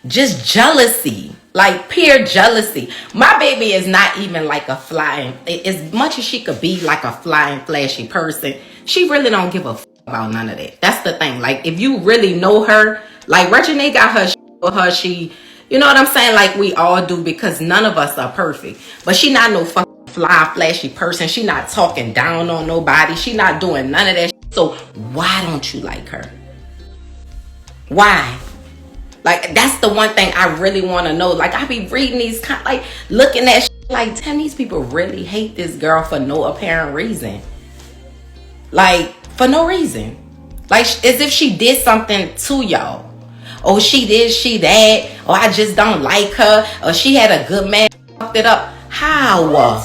just jealousy, like pure jealousy. My baby is not even like a flying, as much as she could be like a flying flashy person, she really don't give a about none of that. That's the thing. Like, if you really know her, like Reginae got her with her, she, you know what I'm saying, like we all do, because none of us are perfect. But she not no fucking fly flashy person. She not talking down on nobody. She not doing none of that. So why don't you like her? Why? Like, that's the one thing I really want to know. Like, I be reading these, like, looking at like, damn, these people really hate this girl for no apparent reason. Like, for no reason. Like, as if she did something to y'all. Oh, she did, she that. Or I just don't like her. Or she had a good man, fucked it up. How?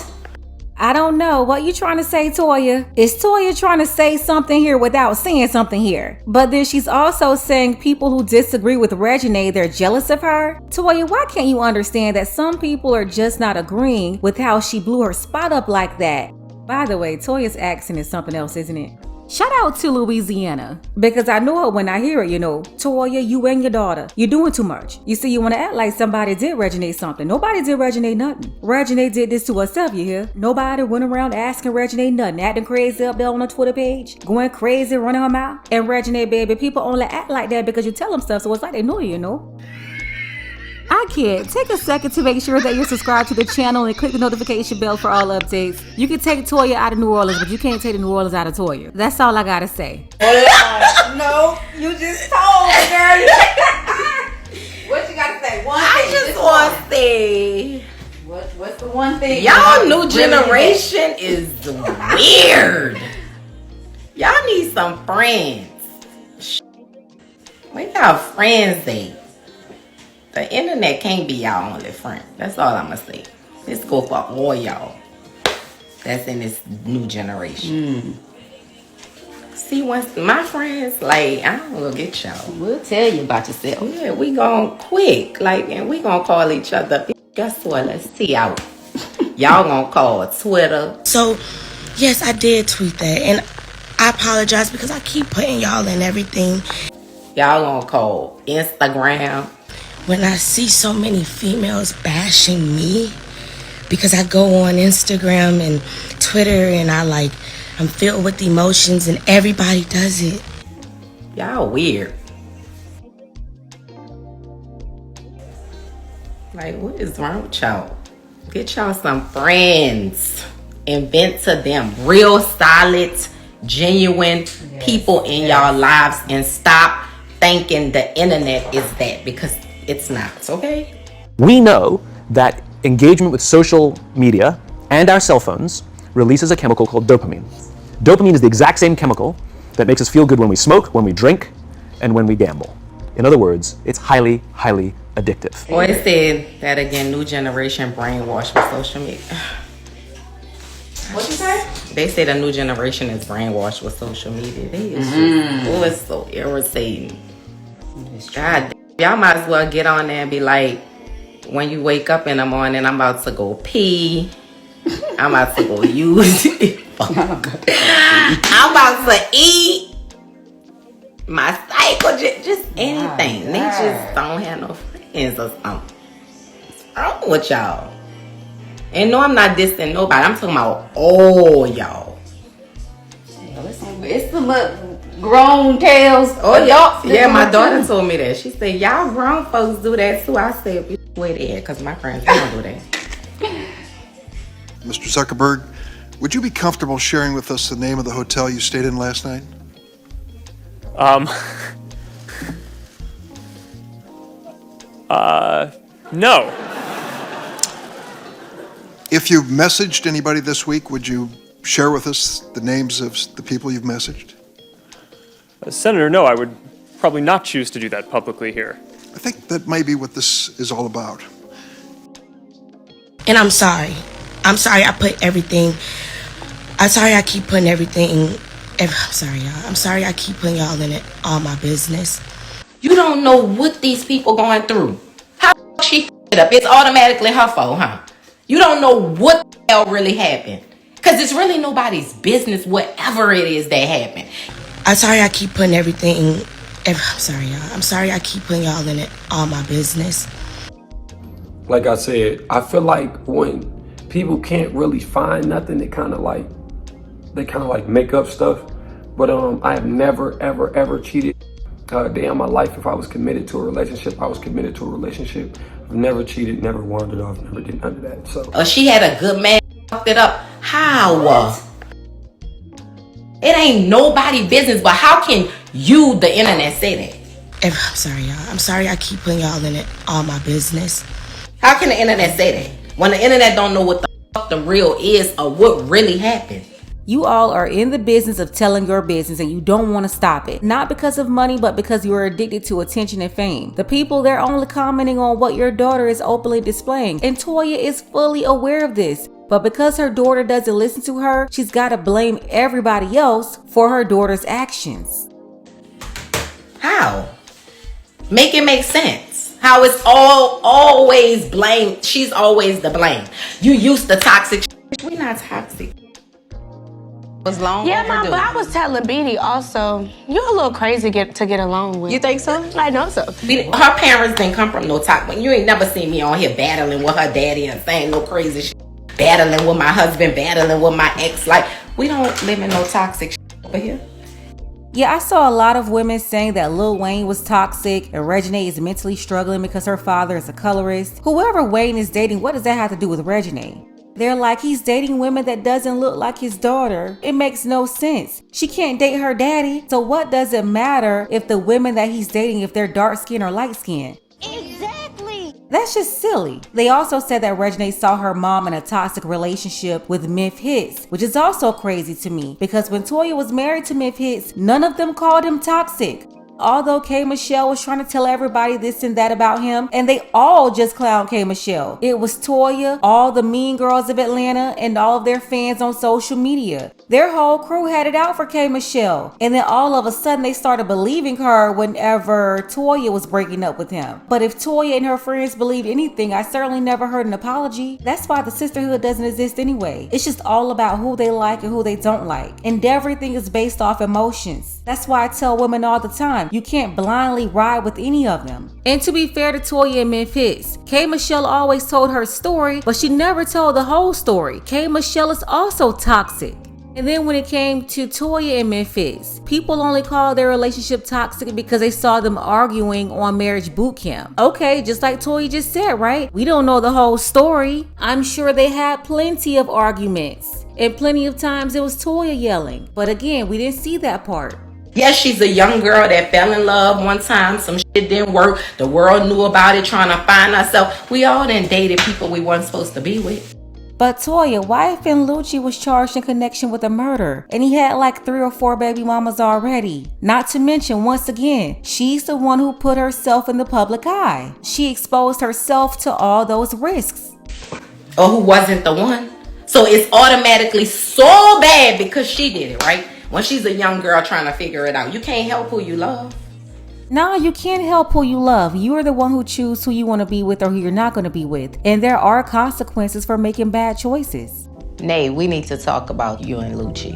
I don't know. What you trying to say, Toya? Is Toya trying to say something here without saying something here? But then she's also saying people who disagree with Reginae, they're jealous of her. Toya, why can't you understand that some people are just not agreeing with how she blew her spot up like that? By the way, Toya's accent is something else, isn't it? Shout out to Louisiana, because I know it when I hear it, you know. Toya, you and your daughter, you're doing too much. You see, you want to act like somebody did Reginae something. Nobody did Reginae nothing. Reginae did this to herself, you hear? Nobody went around asking Reginae nothing, acting crazy up there on her Twitter page, going crazy, running her mouth. And Reginae, baby, people only act like that because you tell them stuff, so it's like they know you know. I can't. Take a second to make sure that you're subscribed to the channel and click the notification bell for all updates. You can take Toya out of New Orleans, but you can't take the New Orleans out of Toya. That's all I gotta say. No, you just told me, girl. What you gotta say? One thing. I just want to say, what's the one thing? y'all new generation is weird. Y'all need some friends. Where y'all friends at? The internet can't be y'all only friend. That's all I'm gonna say. Let's go for all y'all that's in this new generation. See, once my friends, like, I don't gonna get y'all. We'll tell you about yourself. Yeah, we gonna quick, like, and we gonna call each other. Guess what? Let's see out. Y'all gonna call Twitter. So, yes, I did tweet that, and I apologize because I keep putting y'all in everything. Y'all gonna call Instagram. When I see so many females bashing me, because I go on Instagram and Twitter and I'm filled with emotions and everybody does it. Y'all weird. Like, what is wrong with y'all? Get y'all some friends. Invent to them real solid, genuine people in y'all lives, and stop thinking the internet is that, because it's not, okay? We know that engagement with social media and our cell phones releases a chemical called dopamine. Dopamine is the exact same chemical that makes us feel good when we smoke, when we drink, and when we gamble. In other words, it's highly, highly addictive. Or it said that again, new generation brainwashed with social media. What you say? They say the new generation is brainwashed with social media. They is just, oh, it's so irritating. God, y'all might as well get on there and be like, when you wake up in the morning, I'm about to go pee. I'm about to go use it. I'm about to eat. My cycle, just anything. They just don't have no friends or something. What's wrong with y'all? And no, I'm not dissing nobody. I'm talking about all y'all. It's some grown tales. Oh, y'all. Yeah, my daughter told me that. She said, y'all grown folks do that too. I said, wait there, because my friends don't do that. Mr. Zuckerberg, would you be comfortable sharing with us the name of the hotel you stayed in last night? No. If you've messaged anybody this week, would you share with us the names of the people you've messaged? Senator, no, I would probably not choose to do that publicly here. I think that may be what this is all about. And I'm sorry. I'm sorry I put everything. I'm sorry I keep putting everything. I'm sorry, y'all. I'm sorry I keep putting y'all in it, all my business. You don't know what these people going through. How she f***ed up? It's automatically her fault, huh? You don't know what the hell really happened. Because it's really nobody's business, whatever it is that happened. I'm sorry I keep putting everything I'm sorry, y'all. I'm sorry I keep putting y'all in all my business. Like I said, I feel like when people can't really find nothing, they kind of like make up stuff. But I have never, ever cheated. A day in my life, if I was committed to a relationship, I was committed to a relationship. I've never cheated, never wandered off, never did none of that. So. She had a good man, fucked it up. How? What? It ain't nobody business, but how can you, the internet, say that? I'm sorry, y'all. I'm sorry I keep putting y'all in all my business. How can the internet say that? When the internet don't know what the fuck the real is or what really happened. You all are in the business of telling your business and you don't want to stop it. Not because of money, but because you are addicted to attention and fame. The people, they're only commenting on what your daughter is openly displaying. And Toya is fully aware of this. But because her daughter doesn't listen to her, she's got to blame everybody else for her daughter's actions. How? Make it make sense. How it's always blame. She's always the blame. You used to toxic. We're not toxic. Was long Yeah, overdue. Mom, but I was telling Beanie also, you're a little crazy to get along with. You think so? I know so. Her parents didn't come from no toxic. You ain't never seen me on here battling with her daddy and saying no crazy shit. Battling with my husband, battling with my ex. Like, we don't live in no toxic shit over here. Yeah, I saw a lot of women saying that Lil Wayne was toxic and Reginae is mentally struggling because her father is a colorist. Whoever Wayne is dating, what does that have to do with Reginae? They're like, he's dating women that doesn't look like his daughter. It makes no sense. She can't date her daddy. So what does it matter if the women that he's dating, if they're dark skinned or light skinned? Exactly. That's just silly. They also said that Reginae saw her mom in a toxic relationship with Myth Hits, which is also crazy to me because when Toya was married to Myth Hits, none of them called him toxic. Although K. Michelle was trying to tell everybody this and that about him, and they all just clowned K. Michelle. It was Toya, all the mean girls of Atlanta, and all of their fans on social media. Their whole crew had it out for K. Michelle. And then all of a sudden they started believing her whenever Toya was breaking up with him. But if Toya and her friends believed anything, I certainly never heard an apology. That's why the sisterhood doesn't exist anyway. It's just all about who they like and who they don't like. And everything is based off emotions. That's why I tell women all the time, you can't blindly ride with any of them. And to be fair to Toya and Memphis, K. Michelle always told her story, but she never told the whole story. K. Michelle is also toxic. And then when it came to Toya and Memphis, people only called their relationship toxic because they saw them arguing on marriage boot camp. Okay, just like Toya just said, right? We don't know the whole story. I'm sure they had plenty of arguments. And plenty of times it was Toya yelling. But again, we didn't see that part. Yes, she's a young girl that fell in love one time. Some shit didn't work. The world knew about it, trying to find herself. We all done dated people we weren't supposed to be with. But Toya, wife and Lucci was charged in connection with a murder. And he had like 3 or 4 baby mamas already. Not to mention, once again, she's the one who put herself in the public eye. She exposed herself to all those risks. Or who wasn't the one. So it's automatically so bad because she did it, right? When she's a young girl trying to figure it out. You can't help who you love. No, you can't help who you love. You are the one who chooses who you want to be with or who you're not going to be with. And there are consequences for making bad choices. Nay, we need to talk about you and Lucci.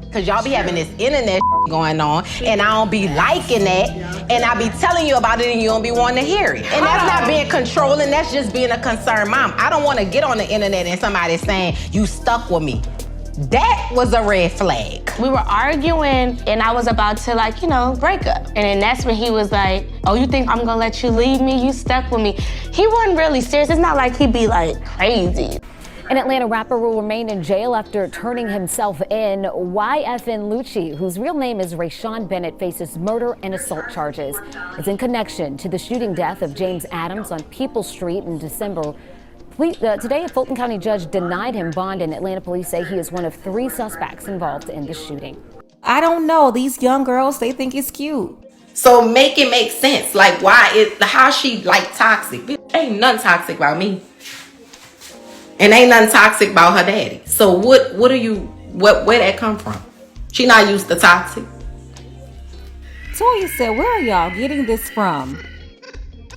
Because y'all be having this internet going on, and I don't be liking that, and I be telling you about it, and you don't be wanting to hear it. And that's not being controlling, that's just being a concerned mom. I don't want to get on the internet and somebody saying, you stuck with me. That was a red flag. We were arguing and I was about to break up. And then that's when he was like, oh, you think I'm gonna let you leave me? You stuck with me. He wasn't really serious. It's not like he'd be like crazy. An Atlanta rapper will remain in jail after turning himself in. YFN Lucci, whose real name is Rayshawn Bennett, faces murder and assault charges. It's in connection to the shooting death of James Adams on People Street in December. Today, a Fulton County judge denied him bond, and Atlanta police say he is one of 3 suspects involved in the shooting. I don't know. These young girls, they think it's cute. So make it make sense. Like, how she like toxic? Ain't nothing toxic about me. And ain't nothing toxic about her daddy. So where that come from? She not used to toxic. Toya said, where are y'all getting this from?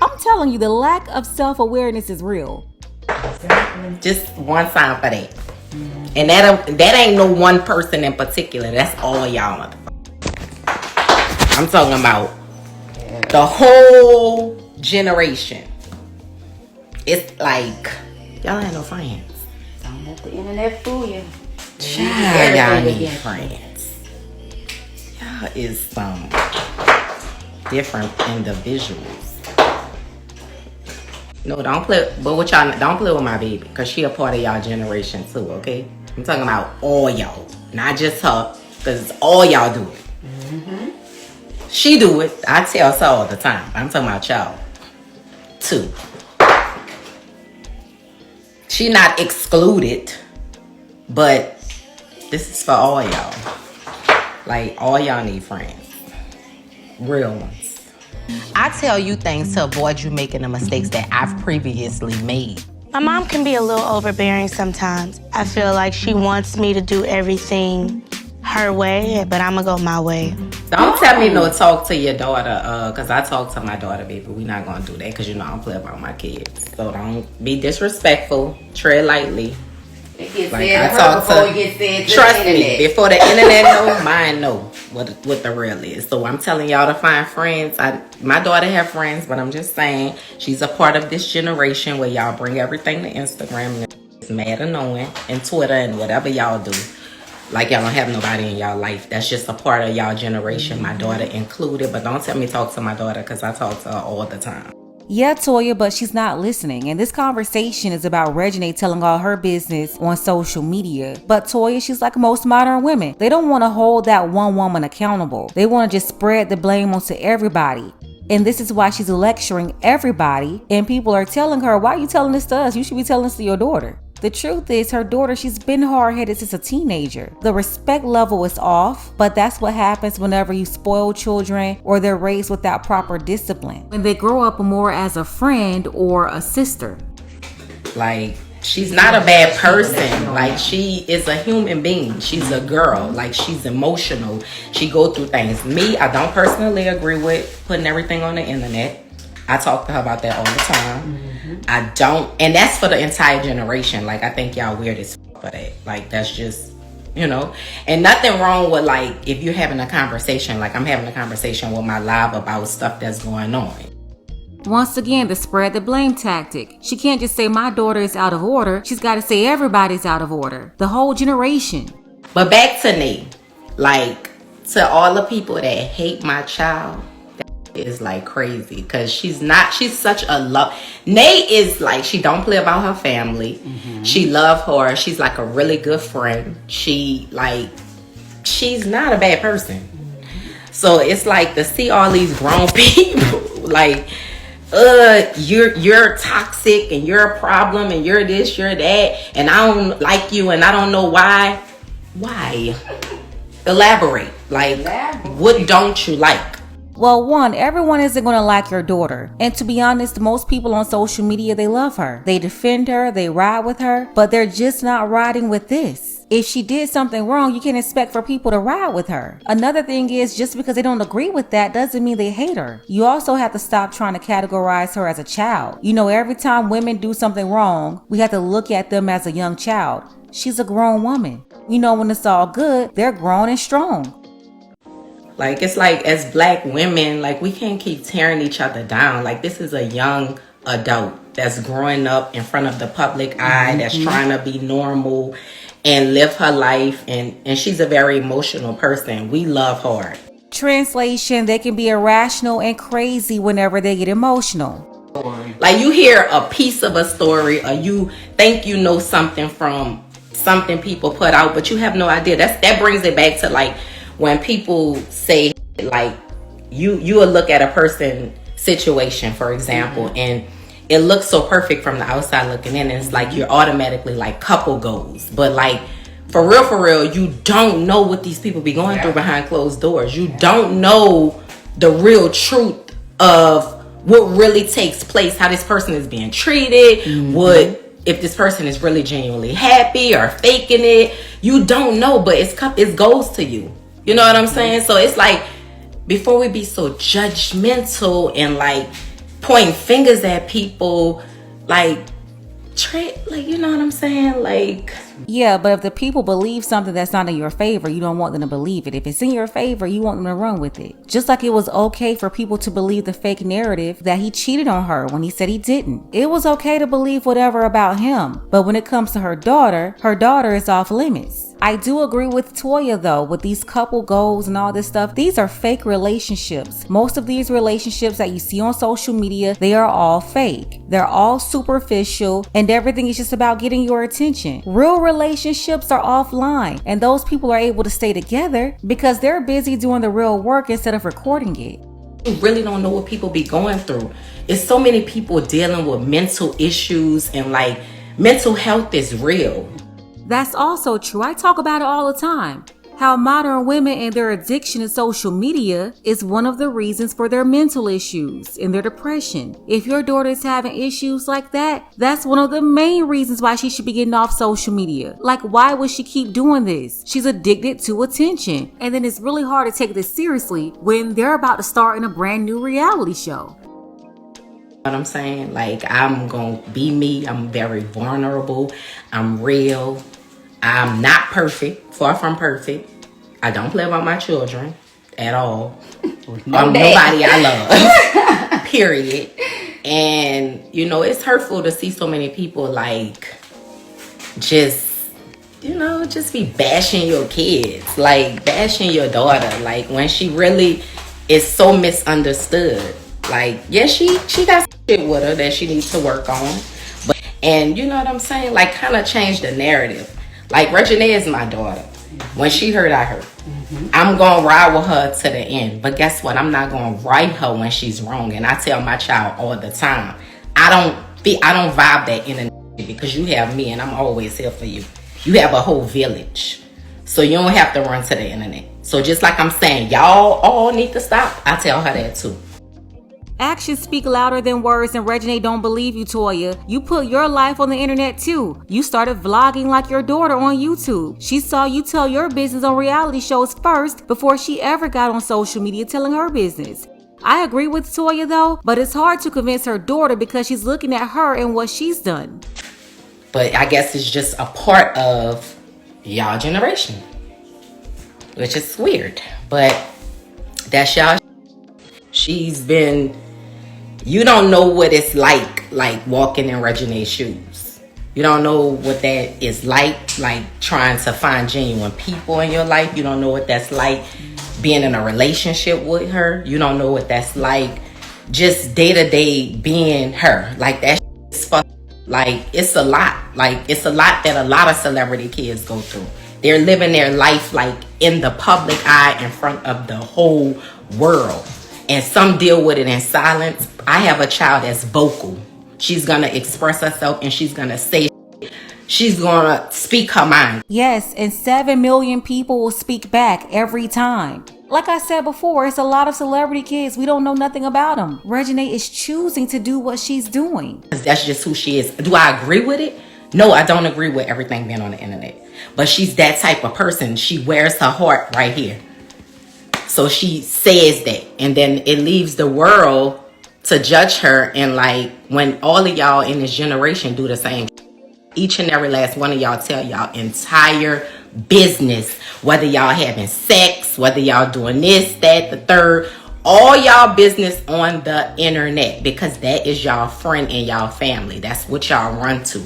I'm telling you, the lack of self-awareness is real. Just one sign for that. And that ain't no one person in particular. That's all y'all motherfuckers. I'm talking about the whole generation. It's like y'all ain't no friends. Don't let the internet fool you. Child, y'all need friends. Y'all is some different individuals. No, don't play. But what y'all don't play with my baby, cause she a part of y'all generation too. Okay, I'm talking about all y'all, not just her, cause all y'all do it. She do it. I tell her all the time. I'm talking about y'all too. She not excluded, but this is for all y'all. Like, all y'all need friends. Real ones. I tell you things to avoid you making the mistakes that I've previously made. My mom can be a little overbearing sometimes. I feel like she wants me to do everything her way, but I'm gonna go my way. Don't tell me no talk to your daughter, cause I talk to my daughter, baby. We not gonna do that, cause you know I don't play about my kids. So don't be disrespectful. Tread lightly. It gets Like said I talk before to. it gets said to Trust the internet. me, before the internet know, mine know what the real is. So I'm telling y'all to find friends. My daughter have friends, but I'm just saying she's a part of this generation where y'all bring everything to Instagram and it's mad annoying, and Twitter and whatever y'all do. Like y'all don't have nobody in y'all life. That's just a part of y'all generation, my daughter included. But don't tell me talk to my daughter, because I talk to her all the time. Yeah, Toya, but she's not listening. And this conversation is about Reginae telling all her business on social media. But Toya, she's like most modern women. They don't want to hold that one woman accountable. They want to just spread the blame onto everybody. And this is why she's lecturing everybody. And people are telling her, why are you telling this to us? You should be telling this to your daughter. The truth is, her daughter, she's been hard-headed since a teenager. The respect level is off, but that's what happens whenever you spoil children or they're raised without proper discipline. When they grow up more as a friend or a sister. Like, she's not a bad person. Like, she is a human being. She's a girl. Like, she's emotional. She go through things. Me, I don't personally agree with putting everything on the internet. I talk to her about that all the time. I don't, and that's for the entire generation. Like, I think y'all weird as fuck for that. Like, that's just, you know, and nothing wrong with, like, if you're having a conversation, like I'm having a conversation with my live about stuff that's going on. Once again, the spread the blame tactic. She can't just say my daughter is out of order. She's got to say everybody's out of order. The whole generation. But back to Nay. Like, to all the people that hate my child, is like crazy, because she's such a love. Nay is like, she don't play about her family. She love her. She's like a really good friend. She's not a bad person. So it's like to see all these grown people like, you're toxic and you're a problem and you're this, you're that, and I don't like you and I don't know why. Elaborate. Like, what don't you like? Well, one, everyone isn't going to like your daughter. And to be honest, most people on social media, they love her. They defend her, they ride with her, but they're just not riding with this. If she did something wrong, you can't expect for people to ride with her. Another thing is, just because they don't agree with that doesn't mean they hate her. You also have to stop trying to categorize her as a child. You know, every time women do something wrong, we have to look at them as a young child. She's a grown woman. You know, when it's all good, they're grown and strong. Like, it's like, as black women, like, we can't keep tearing each other down. Like, this is a young adult that's growing up in front of the public eye, that's trying to be normal and live her life. And she's a very emotional person. We love her. Translation, they can be irrational and crazy whenever they get emotional. Like, you hear a piece of a story, or you think you know something from something people put out, but you have no idea. That brings it back to, like, when people say, like, you will look at a person situation, for example, and it looks so perfect from the outside looking in, and it's like you're automatically like couple goals. But like, for real, you don't know what these people be going through behind closed doors. You don't know the real truth of what really takes place, how this person is being treated, if this person is really genuinely happy or faking it. You don't know, but it goes to you. You know what I'm saying? So it's like, before we be so judgmental and like pointing fingers at people, like, like, you know what I'm saying? Like, yeah, but if the people believe something that's not in your favor, you don't want them to believe it. If it's in your favor, you want them to run with it. Just like it was okay for people to believe the fake narrative that he cheated on her when he said he didn't. It was okay to believe whatever about him. But when it comes to her daughter is off limits. I do agree with Toya though, with these couple goals and all this stuff. These are fake relationships. Most of these relationships that you see on social media, they are all fake. They're all superficial and everything is just about getting your attention. Real relationships are offline and those people are able to stay together because they're busy doing the real work instead of recording it. You really don't know what people be going through. It's so many people dealing with mental issues and like mental health is real. That's also true. I talk about it all the time. How modern women and their addiction to social media is one of the reasons for their mental issues and their depression. If your daughter is having issues like that, that's one of the main reasons why she should be getting off social media. Like, why would she keep doing this? She's addicted to attention. And then it's really hard to take this seriously when they're about to start in a brand new reality show. What I'm saying, like, I'm gonna be me. I'm very vulnerable. I'm real. I'm not perfect, far from perfect. I don't play about my children at all. Nobody I love, period. And, you know, it's hurtful to see so many people like just, you know, just be bashing your kids, like bashing your daughter, like when she really is so misunderstood. Like, yeah, she got shit with her that she needs to work on. But, and you know what I'm saying? Like, kind of change the narrative. Like, Reginae is my daughter. When she hurt, I hurt. I'm going to ride with her to the end. But guess what? I'm not going to right her when she's wrong. And I tell my child all the time, I don't vibe that internet because you have me and I'm always here for you. You have a whole village. So you don't have to run to the internet. So just like I'm saying, y'all all need to stop. I tell her that too. Actions speak louder than words, and Reginae don't believe you, Toya. You put your life on the internet too. You started vlogging like your daughter on YouTube. She saw you tell your business on reality shows first before she ever got on social media telling her business. I agree with Toya though, but it's hard to convince her daughter because she's looking at her and what she's done. But I guess it's just a part of y'all generation, which is weird. But that's y'all. She's been, you don't know what it's like walking in Reginae's shoes. You don't know what that is like trying to find genuine people in your life. You don't know what that's like being in a relationship with her. You don't know what that's like just day to day being her. Like, that is like, it's a lot. Like, it's a lot that a lot of celebrity kids go through. They're living their life like in the public eye in front of the whole world. And some deal with it in silence. I have a child that's vocal. She's going to express herself and she's going to say, she's going to speak her mind. Yes, and 7 million people will speak back every time. Like I said before, it's a lot of celebrity kids. We don't know nothing about them. Reginae is choosing to do what she's doing. That's just who she is. Do I agree with it? No, I don't agree with everything being on the internet. But she's that type of person. She wears her heart right here. So she says that, and then it leaves the world to judge her. And like, when all of y'all in this generation do the same, each and every last one of y'all tell y'all entire business, whether y'all having sex, whether y'all doing this, that, the third, all y'all business on the internet, because that is y'all friend and y'all family. That's what y'all run to.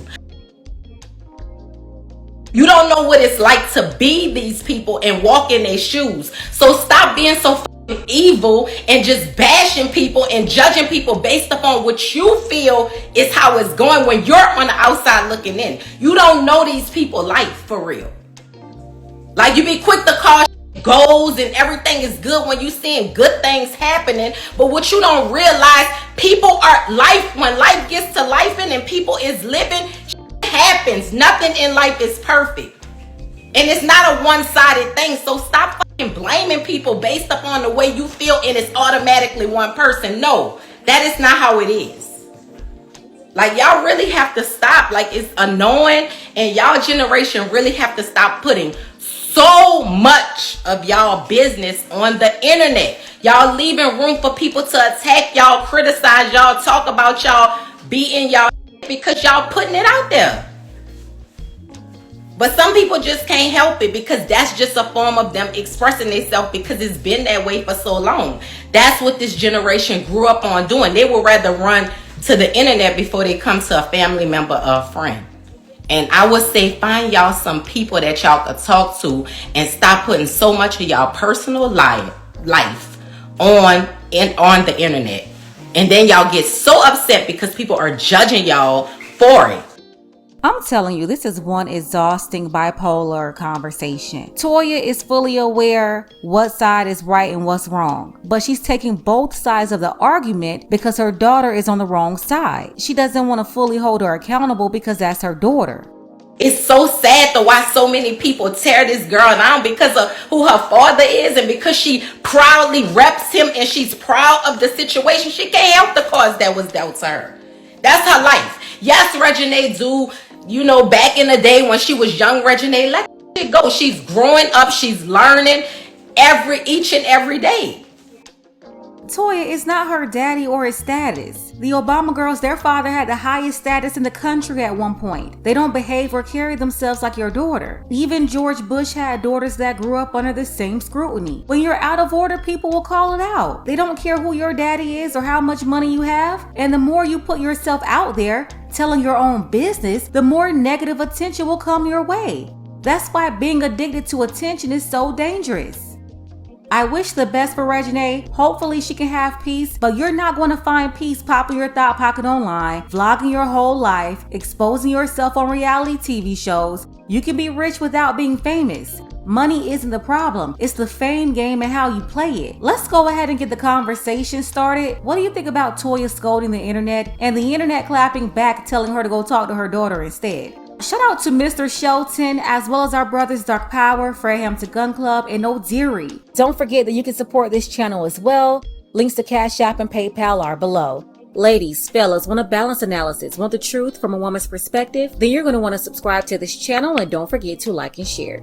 You don't know what it's like to be these people and walk in their shoes. So stop being so fucking evil and just bashing people and judging people based upon what you feel is how it's going when you're on the outside looking in. You don't know these people's life for real. Like, you be quick to call goals and everything is good when you seeing good things happening. But what you don't realize, people are life, when life gets to life and people is living, happens. Nothing in life is perfect, and it's not a one-sided thing. So stop fucking blaming people based upon the way you feel and it's automatically one person. No, that is not how it is. Like, y'all really have to stop. Like, it's annoying, and y'all generation really have to stop putting so much of y'all business on the internet. Y'all leaving room for people to attack y'all, criticize y'all, talk about y'all, be in y'all because y'all putting it out there. But some people just can't help it because that's just a form of them expressing themselves because it's been that way for so long. That's what this generation grew up on doing. They would rather run to the internet before they come to a family member or a friend. And I would say find y'all some people that y'all could talk to and stop putting so much of y'all personal life on the internet. And then y'all get so upset because people are judging y'all for it. I'm telling you, this is one exhausting bipolar conversation. Toya is fully aware what side is right and what's wrong, but she's taking both sides of the argument because her daughter is on the wrong side. She doesn't want to fully hold her accountable because that's her daughter. It's so sad to watch so many people tear this girl down because of who her father is and because she proudly reps him and she's proud of the situation. She can't help the cause that was dealt to her. That's her life. Yes, Reginae do, back in the day when she was young, Reginae, let it go. She's growing up. She's learning each and every day. Toya is not her daddy or his status. The Obama girls, their father had the highest status in the country at one point. They don't behave or carry themselves like your daughter. Even George Bush had daughters that grew up under the same scrutiny. When you're out of order, people will call it out. They don't care who your daddy is or how much money you have. And the more you put yourself out there, telling your own business, the more negative attention will come your way. That's why being addicted to attention is so dangerous. I wish the best for Reginae. Hopefully she can have peace, but you're not going to find peace popping your thought pocket online, vlogging your whole life, exposing yourself on reality TV shows. You can be rich without being famous. Money isn't the problem. It's the fame game and how you play it. Let's go ahead and get the conversation started. What do you think about Toya scolding the internet and the internet clapping back, telling her to go talk to her daughter instead? Shout out to Mr. Shelton, as well as our brothers Dark Power, Fred Hampton Gun Club, and O'Deary. Don't forget that you can support this channel as well. Links to Cash App and PayPal are below. Ladies, fellas, want a balanced analysis, want the truth from a woman's perspective? Then you're going to want to subscribe to this channel and don't forget to like and share.